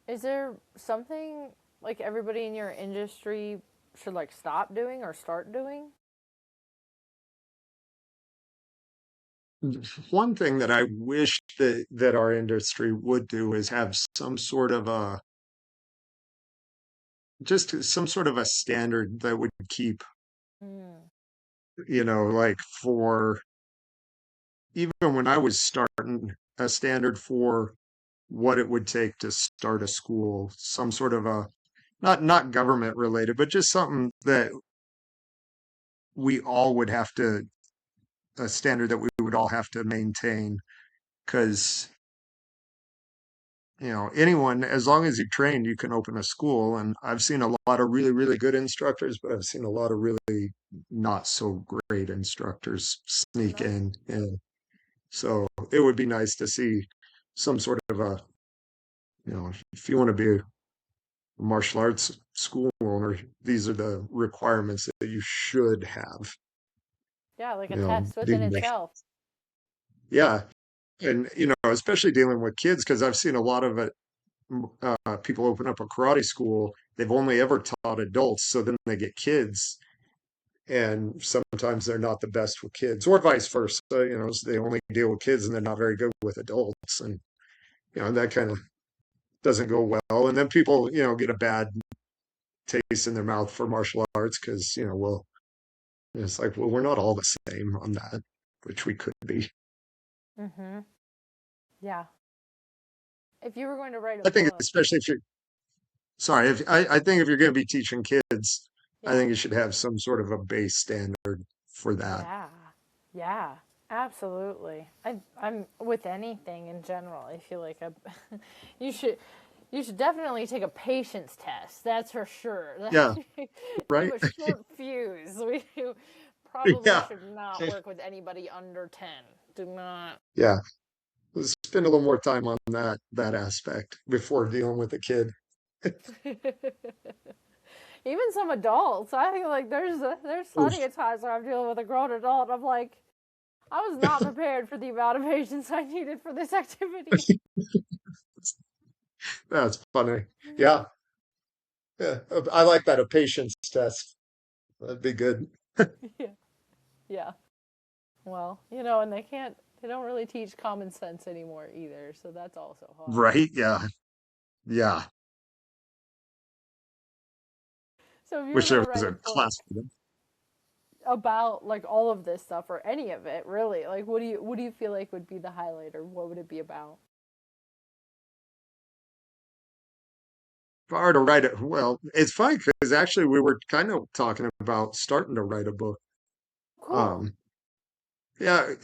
Is there something like everybody in your industry should like stop doing or start doing? One thing that I wish that our industry would do is have some sort of a just some sort of a standard that would keep, Mm, like for even when I was starting, a standard for what it would take to start a school, some sort of a not government related, but just something that we all would have to a standard that we would all have to maintain because anyone, as long as you train, you can open a school. And I've seen a lot of really, really good instructors, but I've seen a lot of really not so great instructors sneak no. in. And so it would be nice to see some sort of a, if you want to be a martial arts school owner, these are the requirements that you should have. Yeah, like a You know, test within these are- itself. yeah. And, especially dealing with kids, because I've seen a lot of it people open up a karate school, they've only ever taught adults. So then they get kids, and sometimes they're not the best with kids, or vice versa. So they only deal with kids and they're not very good with adults. And, that kind of doesn't go well. And then people, get a bad taste in their mouth for martial arts because, well, it's like, well, we're not all the same on that, which we could be. Mm-hmm. Yeah. If you were going to write a I think, book, especially if you're, sorry, I think if you're going to be teaching kids, I yeah. think you should have some sort of a base standard for that. Yeah. Yeah. Absolutely. I'm with anything in general. I feel like you should you should definitely take a patience test. That's for sure. Yeah, We have right? a short fuse. We probably Yeah, should not work with anybody under 10. Do not. yeah. Let's spend a little more time on that aspect before dealing with a kid. Even some adults. I feel like there's plenty Oof. of times where I'm dealing with a grown adult. I'm like, I was not prepared for the amount of patience I needed for this activity. That's funny. Yeah, yeah. I like that, a patience test. That'd be good. Yeah. Yeah. Well, and they don't really teach common sense anymore either, so that's also hard. Right? Yeah, yeah. So if you were Wish going there to was write a a book class for them. about like all of this stuff or any of it, really, like what do you feel like would be the highlight or what would it be about? If I were to write it, well, it's funny because actually we were kind of talking about starting to write a book. Cool. Um, yeah,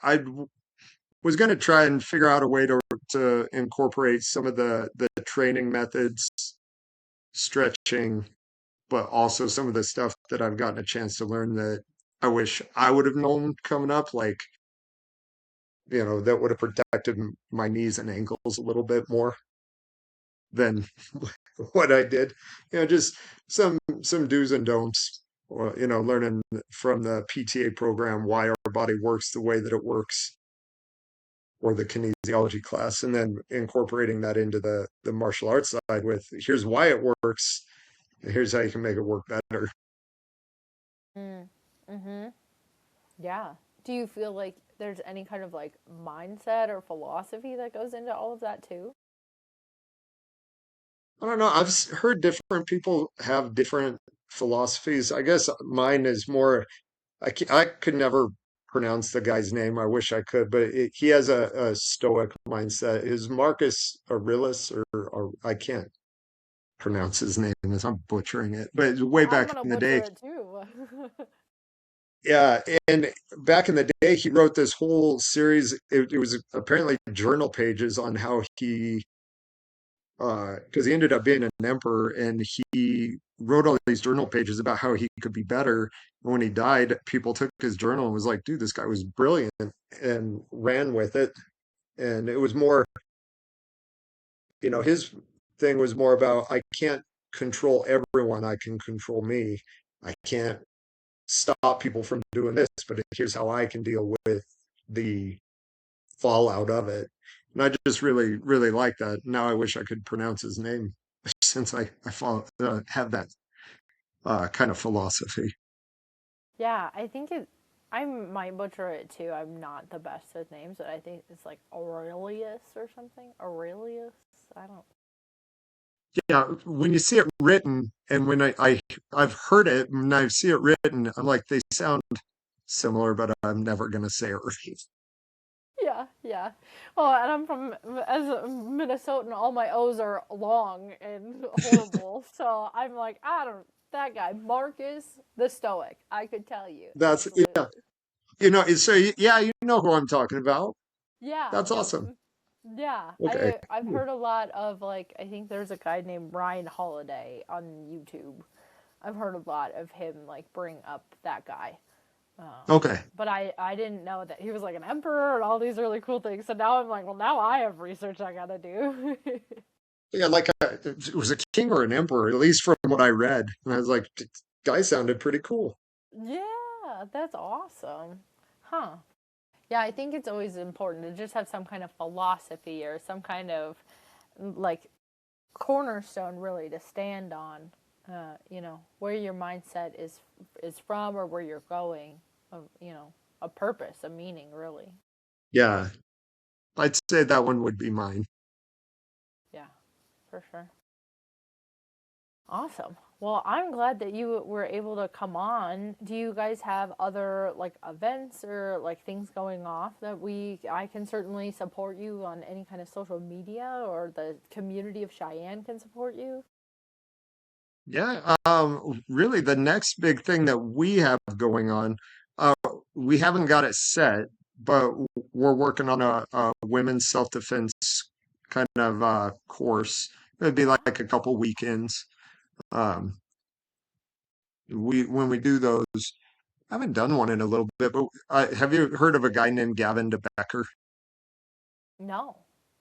I was going to try and figure out a way to incorporate some of the training methods, stretching, but also some of the stuff that I've gotten a chance to learn that I wish I would have known coming up, like, that would have protected my knees and ankles a little bit more than what I did. Just some do's and don'ts, or, learning from the PTA program why our body works the way that it works, or the kinesiology class, and then incorporating that into the martial arts side with here's why it works, and here's how you can make it work better. Mm. Mhm. Yeah. Do you feel like there's any kind of like mindset or philosophy that goes into all of that too? I don't know. I've heard different people have different philosophies. I guess mine is more, I could never pronounce the guy's name. I wish I could, but he has a stoic mindset. Is Marcus Aurelius, or I can't pronounce his name as I'm butchering it, but it's way I'm back gonna in the butcher day. it too. Yeah, and back in the day, he wrote this whole series. It was apparently journal pages on how he, because he ended up being an emperor, and he wrote all these journal pages about how he could be better. And when he died, people took his journal and was like, "Dude, this guy was brilliant," and ran with it. And it was more, his thing was more about, I can't control everyone, I can control me. I can't stop people from doing this, but here's how I can deal with the fallout of it. And I just really, really like that. Now I wish I could pronounce his name since have that kind of philosophy. Yeah, I think it. I might butcher it too. I'm not the best with names, but I think it's like Aurelius or something. Aurelius. I don't. Yeah, when you see it written, and I've heard it and I see it written, I'm like, they sound similar, but I'm never gonna say it right. Yeah, yeah. Well, and I'm from as a Minnesotan. All my O's are long and horrible, so I'm like, I don't. That guy, Marcus the Stoic. I could tell you That's yeah, absolutely. so yeah, you know who I'm talking about. Yeah. That's Yep. awesome. Yeah. Okay, I've cool. heard a lot of like I think there's a guy named Ryan Holiday on YouTube. I've heard a lot of him like bring up that guy. Okay. But I didn't know that he was like an emperor and all these really cool things. So now I'm like, well, now I have research I gotta do. Yeah, like it was a king or an emperor, at least from what I read. And I was like, guy sounded pretty cool. Yeah, that's awesome. Huh. Yeah, I think it's always important to just have some kind of philosophy or some kind of like cornerstone really to stand on. Where your mindset is from or where you're going. A purpose, a meaning, really. Yeah, I'd say that one would be mine. Yeah, for sure. Awesome. Well, I'm glad that you were able to come on. Do you guys have other like events or like things going off that I can certainly support you on any kind of social media or the community of Cheyenne can support you? Yeah, really, the next big thing that we have going on, uh, we haven't got it set, but we're working on a women's self-defense kind of course. It'd be like a couple weekends. Um, we when we do those, I haven't done one in a little bit, but have you heard of a guy named Gavin DeBecker? No.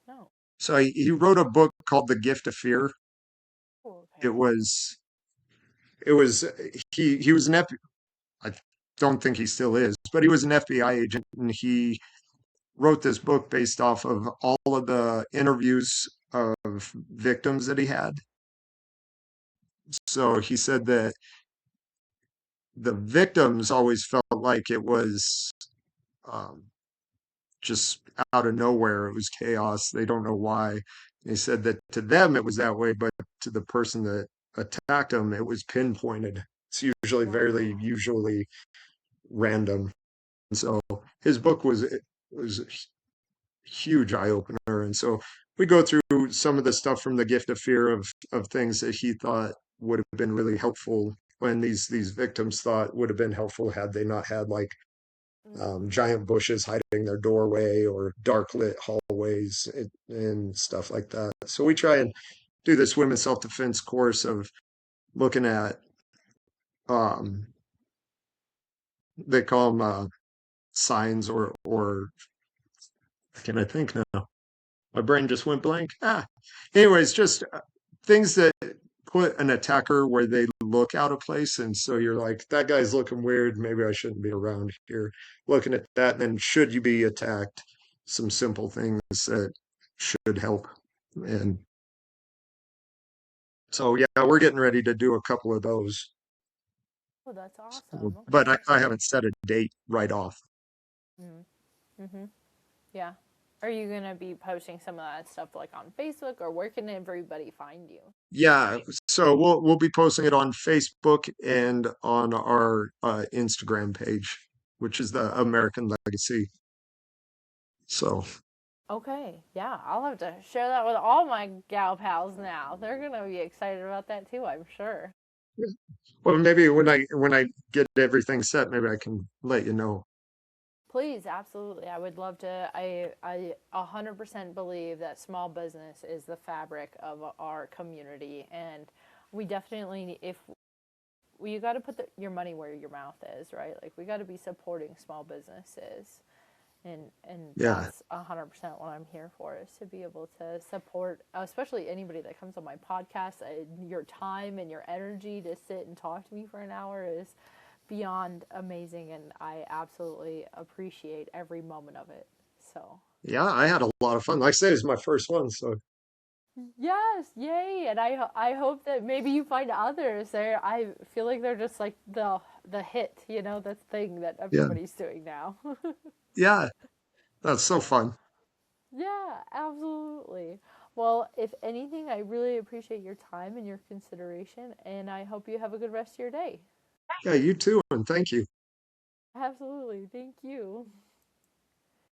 No. So he wrote a book called The Gift of Fear. Oh, It okay. was it was he was an I don't think he still is, but he was an FBI agent, and he wrote this book based off of all of the interviews of victims that he had. So he said that the victims always felt like it was um, just out of nowhere. It was chaos. They don't know why. And he said that to them it was that way, but to the person that attacked them, it was pinpointed. It's Wow. usually random. And so his book was a huge eye opener. And so we go through some of the stuff from the gift of fear of things that he thought would have been really helpful, when these victims thought would have been helpful had they not had like Mm-hmm. giant bushes hiding their doorway or dark lit hallways and stuff like that. So we try and do this women's self defense course of looking at um, they call them signs, or can I think now? My brain just went blank. Anyways, just things that put an attacker where they look out of place, and so you're like, that guy's looking weird. Maybe I shouldn't be around here. Looking at that, and then should you be attacked? Some simple things that should help. And so, yeah, we're getting ready to do a couple of those. Oh, that's awesome. So, but Okay. I haven't set a date right off. Mm-hmm. Mm-hmm. Yeah. Are you gonna be posting some of that stuff like on Facebook or where can everybody find you? Yeah, so we'll be posting it on Facebook and on our Instagram page. which is the American legacy. So Okay, yeah, I'll have to share that with all my gal pals now. They're gonna be excited about that too, I'm sure. well, maybe when I get everything set, maybe I can let you know. Please, absolutely. I would love to. I 100% believe that small business is the fabric of our community, and we definitely, if well, you got to put your money where your mouth is, right? Like we got to be supporting small businesses, and Yeah, that's 100% what I'm here for is to be able to support, especially anybody that comes on my podcast. Your time and your energy to sit and talk to me for an hour is beyond amazing, and I absolutely appreciate every moment of it. So yeah, I had a lot of fun. Like I said, it's my first one, so yes, yay! And I hope that maybe you find others. There, I feel like they're just like the hit, the thing that yeah, everybody's doing now. yeah, that's so fun. Yeah, absolutely. Well, if anything, I really appreciate your time and your consideration, and I hope you have a good rest of your day. Yeah, you too, and thank you. Absolutely. Thank you.